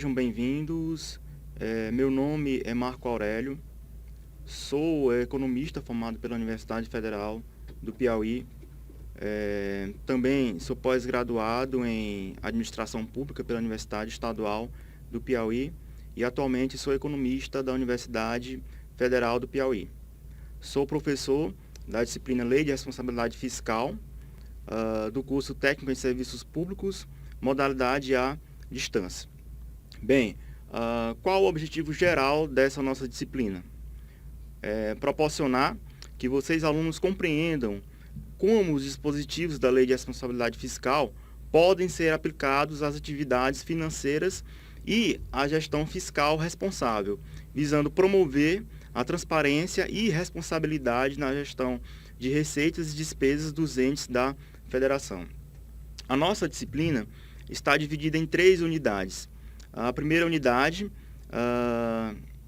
sejam bem-vindos. Meu nome é Marco Aurélio, sou economista formado pela Universidade Federal do Piauí. Também sou pós-graduado em Administração Pública pela Universidade Estadual do Piauí e atualmente sou economista da Universidade Federal do Piauí. Sou professor da disciplina Lei de Responsabilidade Fiscal, do curso Técnico em Serviços Públicos, modalidade à distância. Bem, qual o objetivo geral dessa nossa disciplina? Proporcionar que vocês, alunos, compreendam como os dispositivos da Lei de Responsabilidade Fiscal podem ser aplicados às atividades financeiras e à gestão fiscal responsável, visando promover a transparência e responsabilidade na gestão de receitas e despesas dos entes da Federação. A nossa disciplina está dividida em 3 unidades. A primeira unidade,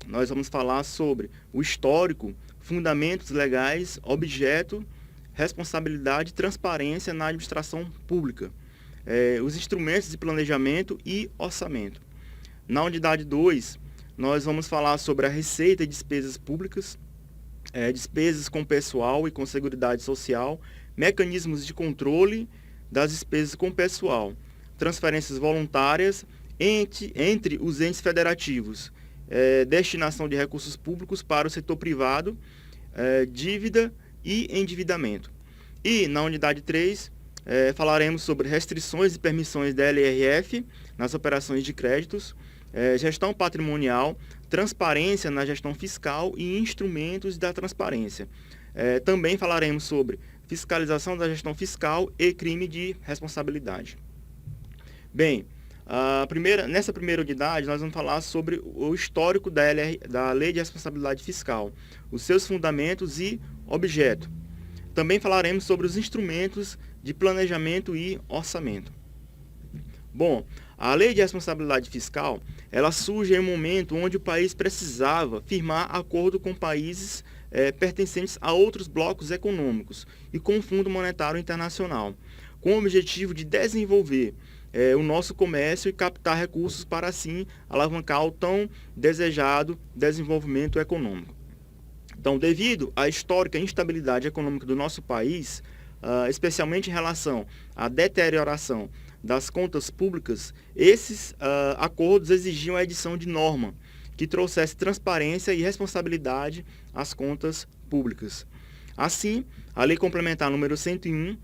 nós vamos falar sobre o histórico, fundamentos legais, objeto, responsabilidade e transparência na administração pública, os instrumentos de planejamento e orçamento. Na unidade 2, nós vamos falar sobre a receita e despesas públicas, despesas com pessoal e com seguridade social, mecanismos de controle das despesas com pessoal, transferências voluntárias entre os entes federativos, destinação de recursos públicos para o setor privado, dívida e endividamento. E na unidade 3, falaremos sobre restrições e permissões da LRF nas operações de créditos, gestão patrimonial, transparência na gestão fiscal e instrumentos da transparência. Também falaremos sobre fiscalização da gestão fiscal e crime de responsabilidade. Bem, nessa primeira unidade nós vamos falar sobre o histórico da Lei de Responsabilidade Fiscal, os seus fundamentos e objeto. Também falaremos sobre os instrumentos de planejamento e orçamento. Bom, a Lei de Responsabilidade Fiscal, ela surge em um momento onde o país precisava firmar acordo com países pertencentes a outros blocos econômicos e com o Fundo Monetário Internacional, com o objetivo de desenvolver o nosso comércio e captar recursos para, assim, alavancar o tão desejado desenvolvimento econômico. Então, devido à histórica instabilidade econômica do nosso país, especialmente em relação à deterioração das contas públicas, esses acordos exigiam a edição de norma que trouxesse transparência e responsabilidade às contas públicas. Assim, a Lei Complementar número 101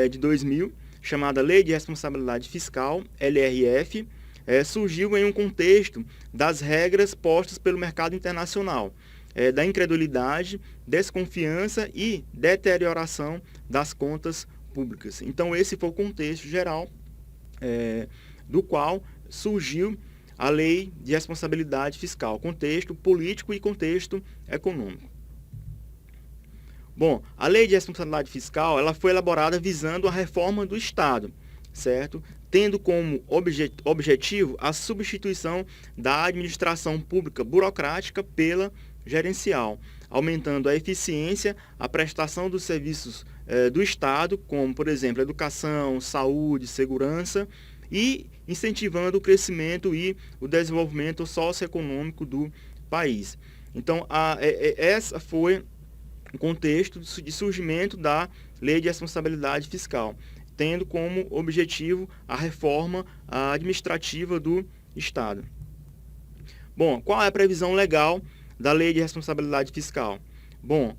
de 2000, chamada Lei de Responsabilidade Fiscal, LRF, surgiu em um contexto das regras postas pelo mercado internacional, da incredulidade, desconfiança e deterioração das contas públicas. Então, esse foi o contexto geral do qual surgiu a Lei de Responsabilidade Fiscal, contexto político e contexto econômico. Bom, a Lei de Responsabilidade Fiscal, ela foi elaborada visando a reforma do Estado, certo? Tendo como objetivo a substituição da administração pública burocrática pela gerencial, aumentando a eficiência, a prestação dos serviços do Estado, como, por exemplo, educação, saúde, segurança, e incentivando o crescimento e o desenvolvimento socioeconômico do país. Então, essa foi o contexto de surgimento da Lei de Responsabilidade Fiscal, tendo como objetivo a reforma administrativa do Estado. Bom, qual é a previsão legal da Lei de Responsabilidade Fiscal? Bom,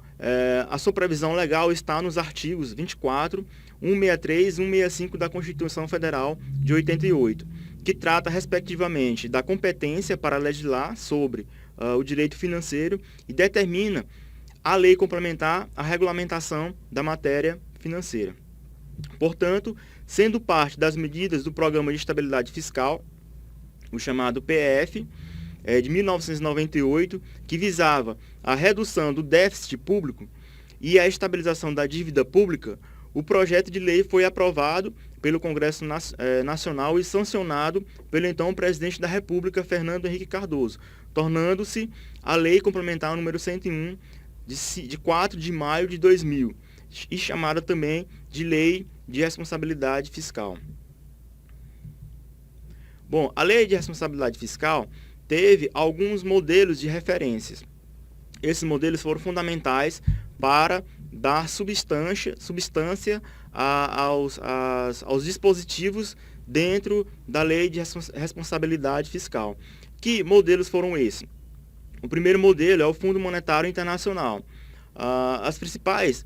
a sua previsão legal está nos artigos 24, 163 e 165 da Constituição Federal de 88, que trata, respectivamente, da competência para legislar sobre o direito financeiro e determina a lei complementar a regulamentação da matéria financeira. Portanto, sendo parte das medidas do Programa de Estabilidade Fiscal, o chamado PEF, de 1998, que visava a redução do déficit público e a estabilização da dívida pública, o projeto de lei foi aprovado pelo Congresso Nacional e sancionado pelo então presidente da República, Fernando Henrique Cardoso, tornando-se a Lei Complementar número 101, de 4 de maio de 2000, e chamada também de Lei de Responsabilidade Fiscal. Bom, a Lei de Responsabilidade Fiscal teve alguns modelos de referências. Esses modelos foram fundamentais para dar substância aos dispositivos dentro da Lei de Responsabilidade Fiscal. Que modelos foram esses? O primeiro modelo é o Fundo Monetário Internacional. As principais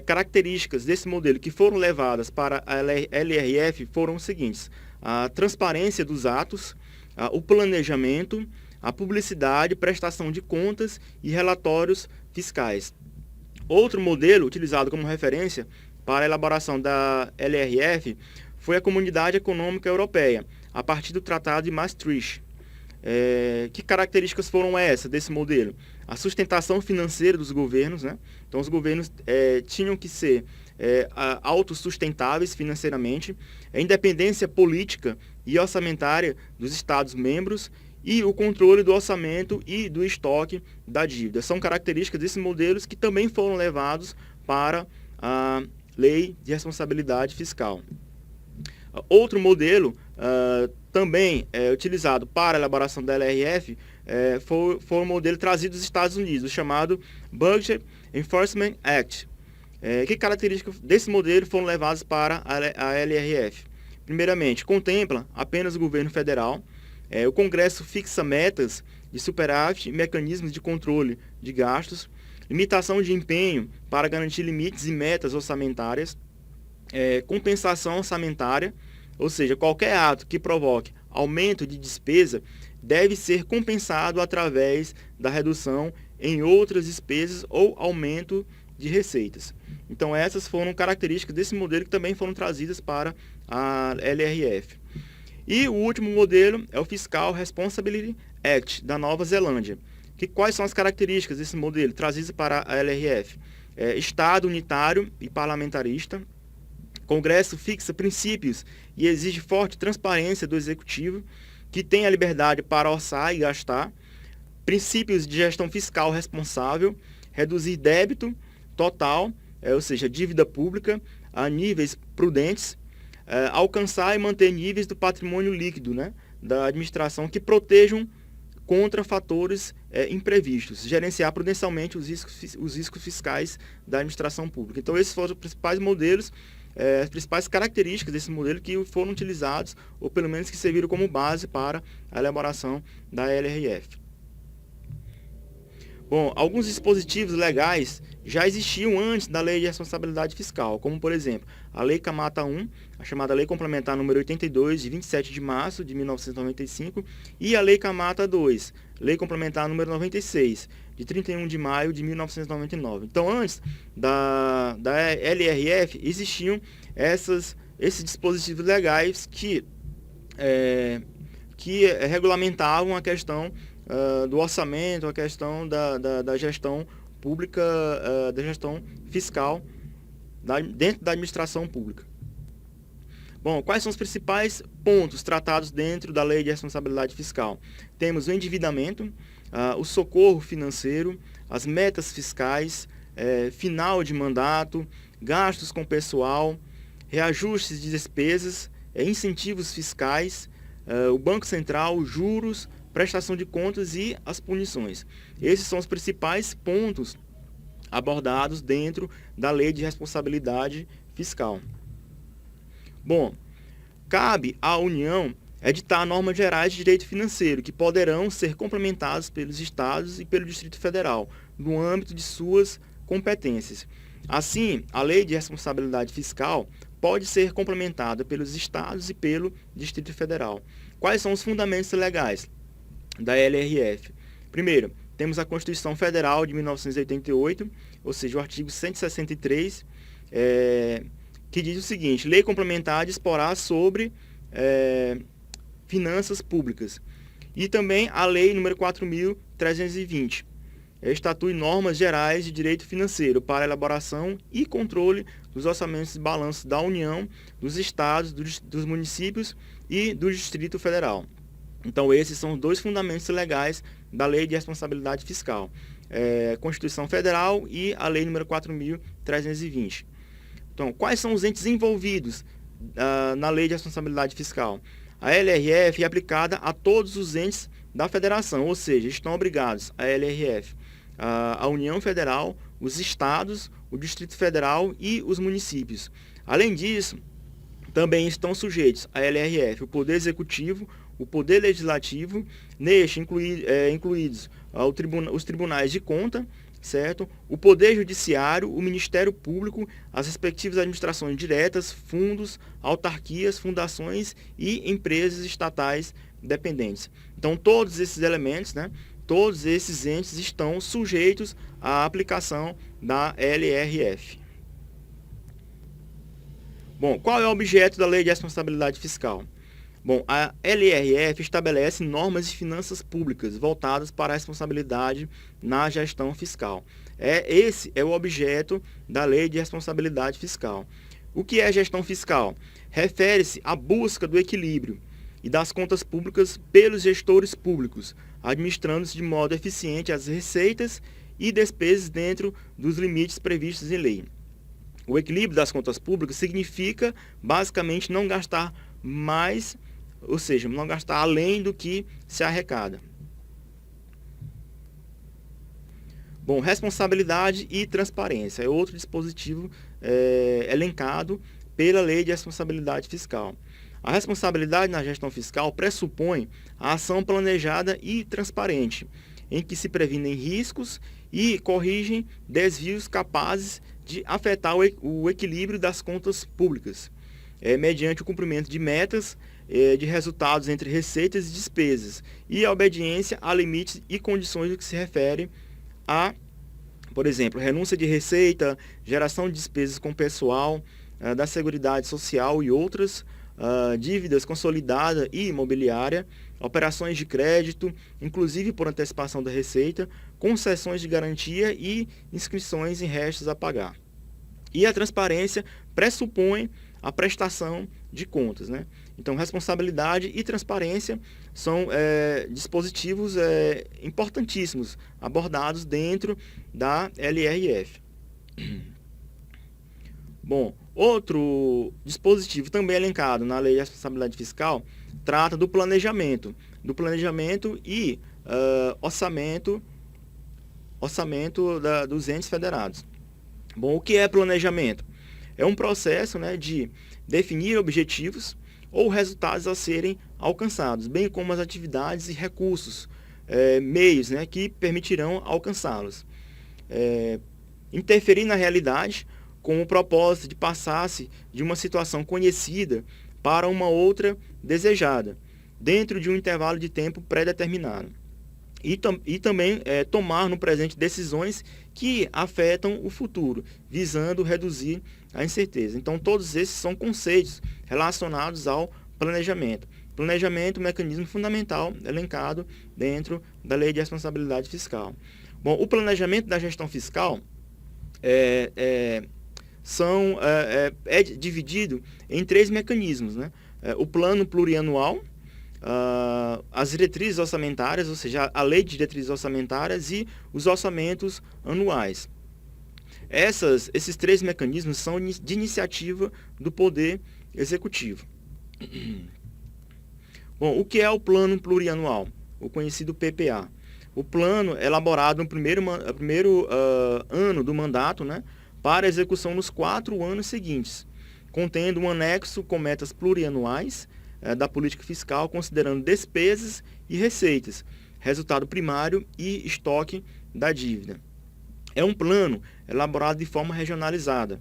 características desse modelo que foram levadas para a LRF foram os seguintes: a transparência dos atos, o planejamento, a publicidade, prestação de contas e relatórios fiscais. Outro modelo utilizado como referência para a elaboração da LRF foi a Comunidade Econômica Europeia, a partir do Tratado de Maastricht. Que características foram essas desse modelo? A sustentação financeira dos governos, né? Então, os governos tinham que ser autossustentáveis financeiramente, a independência política e orçamentária dos Estados-membros e o controle do orçamento e do estoque da dívida. São características desses modelos que também foram levados para a Lei de Responsabilidade Fiscal. Outro modelo também utilizado para a elaboração da LRF foi um modelo trazido dos Estados Unidos, o chamado Budget Enforcement Act. Que características desse modelo foram levadas para a LRF? Primeiramente, contempla apenas o governo federal. O Congresso fixa metas de superávit e mecanismos de controle de gastos, limitação de empenho para garantir limites e metas orçamentárias, compensação orçamentária, ou seja, qualquer ato que provoque aumento de despesa deve ser compensado através da redução em outras despesas ou aumento de receitas. Então, essas foram características desse modelo que também foram trazidas para a LRF. E o último modelo é o Fiscal Responsibility Act, da Nova Zelândia. Quais são as características desse modelo trazidas para a LRF? Estado unitário e parlamentarista. Congresso fixa princípios e exige forte transparência do Executivo, que tem a liberdade para orçar e gastar. Princípios de gestão fiscal responsável. Reduzir débito total, ou seja, dívida pública, a níveis prudentes. Alcançar e manter níveis do patrimônio líquido, né, da administração que protejam contra fatores imprevistos, gerenciar prudencialmente os riscos fiscais da administração pública. Então, esses foram os principais modelos, as principais características desse modelo que foram utilizados, ou pelo menos que serviram como base para a elaboração da LRF. Bom, alguns dispositivos legais já existiam antes da Lei de Responsabilidade Fiscal, como, por exemplo, a Lei Camata 1, a chamada Lei Complementar número 82, de 27 de março de 1995, e a Lei Camata 2, Lei Complementar número 96, de 31 de maio de 1999. Então, antes da LRF, existiam esses dispositivos legais que regulamentavam a questão do orçamento, a questão da gestão pública, da gestão fiscal dentro da administração pública. Bom, quais são os principais pontos tratados dentro da Lei de Responsabilidade Fiscal? Temos o endividamento, o socorro financeiro, as metas fiscais, final de mandato, gastos com pessoal, reajustes de despesas, incentivos fiscais, o Banco Central, juros, prestação de contas e as punições. Esses são os principais pontos abordados dentro da Lei de Responsabilidade Fiscal. Bom, cabe à União editar normas gerais de direito financeiro, que poderão ser complementadas pelos Estados e pelo Distrito Federal, no âmbito de suas competências. Assim, a Lei de Responsabilidade Fiscal pode ser complementada pelos Estados e pelo Distrito Federal. Quais são os fundamentos legais da LRF? Primeiro, temos a Constituição Federal de 1988, ou seja, o artigo 163, que diz o seguinte: lei complementar disporá sobre finanças públicas. E também a Lei número 4.320, estatui normas gerais de direito financeiro para elaboração e controle dos orçamentos e balanços da União, dos estados, dos municípios e do Distrito Federal. Então, esses são os dois fundamentos legais da Lei de Responsabilidade Fiscal. Constituição Federal e a Lei número 4.320. Então, quais são os entes envolvidos na Lei de Responsabilidade Fiscal? A LRF é aplicada a todos os entes da federação, ou seja, estão obrigados a LRF, a União Federal, os estados, o Distrito Federal e os municípios. Além disso, também estão sujeitos à LRF o Poder Executivo, o Poder Legislativo, incluídos os tribunais de conta, certo? O Poder Judiciário, o Ministério Público, as respectivas administrações diretas, fundos, autarquias, fundações e empresas estatais dependentes. Então, todos esses elementos, né, todos esses entes estão sujeitos à aplicação da LRF. Bom, qual é o objeto da Lei de Responsabilidade Fiscal? Bom, a LRF estabelece normas de finanças públicas voltadas para a responsabilidade na gestão fiscal. Esse é o objeto da Lei de Responsabilidade Fiscal. O que é gestão fiscal? Refere-se à busca do equilíbrio e das contas públicas pelos gestores públicos, administrando-se de modo eficiente as receitas e despesas dentro dos limites previstos em lei. O equilíbrio das contas públicas significa, basicamente, não gastar mais, ou seja, não gastar além do que se arrecada. Bom, responsabilidade e transparência é outro dispositivo elencado pela Lei de Responsabilidade Fiscal. A responsabilidade na gestão fiscal pressupõe a ação planejada e transparente, em que se previnem riscos e corrigem desvios capazes de afetar o equilíbrio das contas públicas, mediante o cumprimento de metas de resultados entre receitas e despesas e a obediência a limites e condições do que se refere a, por exemplo, renúncia de receita, geração de despesas com pessoal, da Seguridade Social e outras, dívidas consolidada e imobiliária, operações de crédito, inclusive por antecipação da receita, concessões de garantia e inscrições em restos a pagar. E a transparência pressupõe a prestação de contas, né? Então, responsabilidade e transparência são dispositivos importantíssimos abordados dentro da LRF. Bom, outro dispositivo também elencado na Lei de Responsabilidade Fiscal trata do planejamento e orçamento dos entes federados. Bom, o que é planejamento? É um processo, né, de definir objetivos ou resultados a serem alcançados, bem como as atividades e recursos, meios, né, que permitirão alcançá-los. Interferir na realidade com o propósito de passar-se de uma situação conhecida para uma outra desejada, dentro de um intervalo de tempo pré-determinado. E também tomar no presente decisões que afetam o futuro, visando reduzir a incerteza. Então, todos esses são conceitos relacionados ao planejamento. Planejamento, um mecanismo fundamental elencado dentro da Lei de Responsabilidade Fiscal. Bom, o planejamento da gestão fiscal é dividido em 3 mecanismos, né? O plano plurianual, as diretrizes orçamentárias, ou seja, a lei de diretrizes orçamentárias e os orçamentos anuais. Esses 3 mecanismos são de iniciativa do Poder Executivo. Bom, o que é o plano plurianual? O conhecido PPA. O plano é elaborado no primeiro ano do mandato, né, para execução nos 4 anos seguintes, contendo um anexo com metas plurianuais da política fiscal, considerando despesas e receitas, resultado primário e estoque da dívida. É um plano elaborado de forma regionalizada.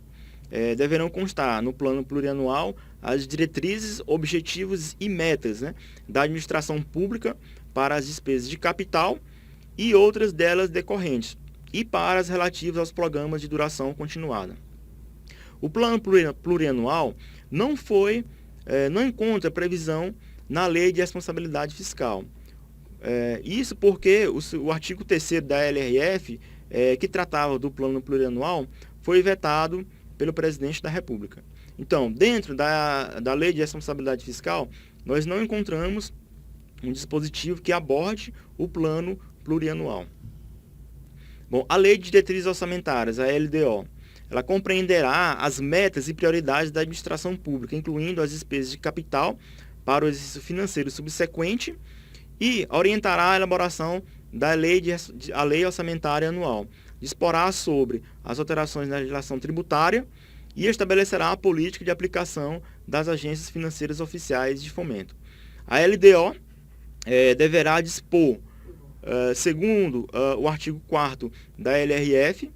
Deverão constar no plano plurianual as diretrizes, objetivos e metas, né, da administração pública para as despesas de capital e outras delas decorrentes, e para as relativas aos programas de duração continuada. O plano plurianual não encontra previsão na Lei de Responsabilidade Fiscal. Isso porque o artigo 3º da LRF, que tratava do plano plurianual, foi vetado pelo presidente da República. Então, dentro da Lei de Responsabilidade Fiscal, nós não encontramos um dispositivo que aborde o plano plurianual. Bom, a Lei de Diretrizes Orçamentárias, a LDO, ela compreenderá as metas e prioridades da administração pública, incluindo as despesas de capital para o exercício financeiro subsequente e orientará a elaboração da a lei orçamentária anual, disporá sobre as alterações na legislação tributária e estabelecerá a política de aplicação das agências financeiras oficiais de fomento. A LDO deverá dispor, segundo o artigo 4º da LRF,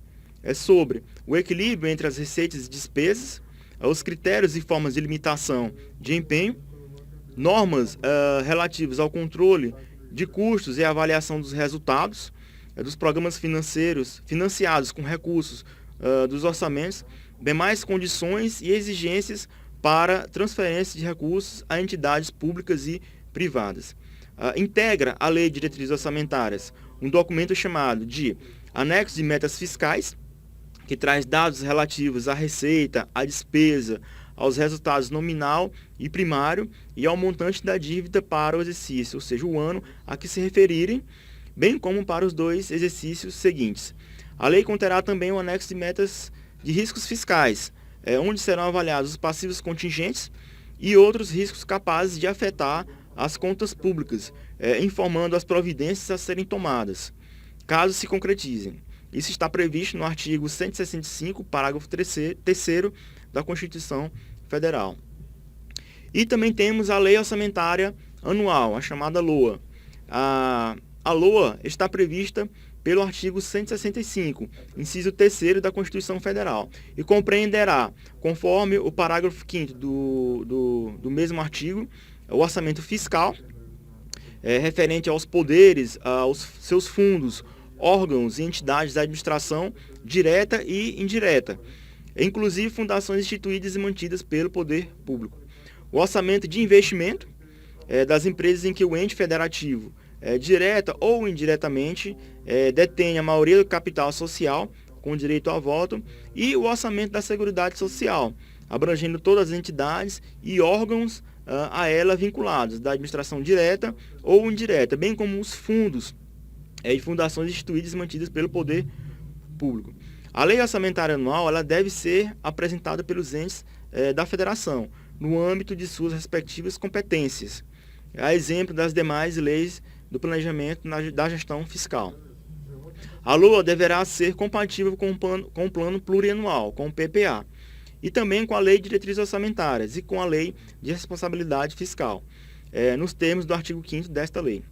sobre o equilíbrio entre as receitas e despesas, os critérios e formas de limitação de empenho, normas relativas ao controle de custos e avaliação dos resultados dos programas financeiros financiados com recursos dos orçamentos, demais condições e exigências para transferência de recursos a entidades públicas e privadas. Integra a Lei de Diretrizes Orçamentárias um documento chamado de Anexo de Metas Fiscais, que traz dados relativos à receita, à despesa, aos resultados nominal e primário e ao montante da dívida para o exercício, ou seja, o ano a que se referirem, bem como para os 2 exercícios seguintes. A lei conterá também um anexo de metas de riscos fiscais, onde serão avaliados os passivos contingentes e outros riscos capazes de afetar as contas públicas, informando as providências a serem tomadas, caso se concretizem. Isso está previsto no artigo 165, parágrafo 3º da Constituição Federal. E também temos a Lei Orçamentária Anual, a chamada LOA. A LOA está prevista pelo artigo 165, inciso 3º da Constituição Federal, e compreenderá, conforme o parágrafo 5º do mesmo artigo, o orçamento fiscal, referente aos poderes, aos seus fundos, órgãos e entidades da administração direta e indireta, inclusive fundações instituídas e mantidas pelo poder público. O orçamento de investimento das empresas em que o ente federativo, direta ou indiretamente, detém a maioria do capital social com direito a voto, e o orçamento da Seguridade Social, abrangendo todas as entidades e órgãos a ela vinculados, da administração direta ou indireta, bem como os fundos e fundações instituídas e mantidas pelo poder público. A lei orçamentária anual ela deve ser apresentada pelos entes da federação, no âmbito de suas respectivas competências, a exemplo das demais leis do planejamento da gestão fiscal. A LOA deverá ser compatível com o plano plurianual, com o PPA, e também com a Lei de Diretrizes Orçamentárias e com a Lei de Responsabilidade Fiscal, nos termos do artigo 5º desta lei.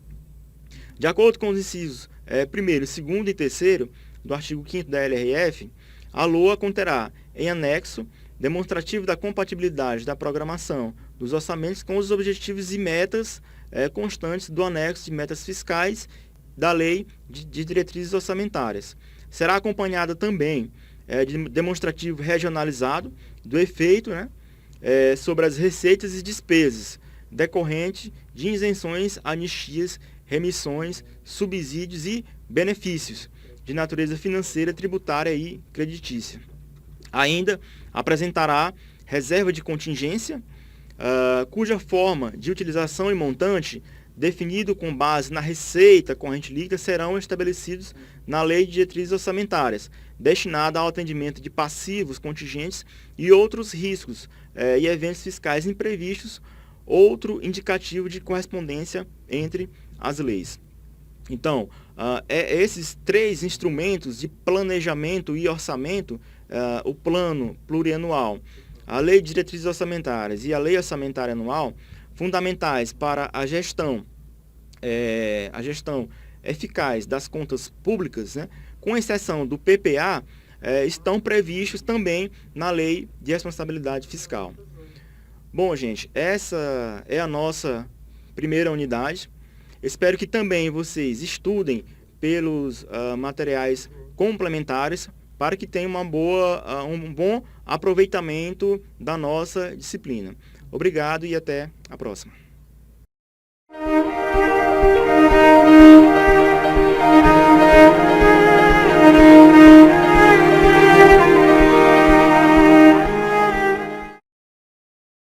De acordo com os incisos 1º, 2º e 3º do artigo 5º da LRF, a LOA conterá, em anexo, demonstrativo da compatibilidade da programação dos orçamentos com os objetivos e metas constantes do anexo de metas fiscais da Lei de Diretrizes Orçamentárias. Será acompanhada também de demonstrativo regionalizado do efeito sobre as receitas e despesas decorrente de isenções, anistias, remissões, subsídios e benefícios de natureza financeira, tributária e creditícia. Ainda apresentará reserva de contingência, cuja forma de utilização e montante, definido com base na receita corrente líquida, serão estabelecidos na Lei de Diretrizes Orçamentárias, destinada ao atendimento de passivos contingentes e outros riscos e eventos fiscais imprevistos, outro indicativo de correspondência entre as leis. Então, esses 3 instrumentos de planejamento e orçamento, o plano plurianual, a Lei de Diretrizes Orçamentárias e a Lei Orçamentária Anual, fundamentais para a gestão eficaz das contas públicas, com exceção do PPA, estão previstos também na Lei de Responsabilidade Fiscal. Bom, gente, essa é a nossa primeira unidade. Espero que também vocês estudem pelos materiais complementares para que tenham um bom aproveitamento da nossa disciplina. Obrigado e até a próxima.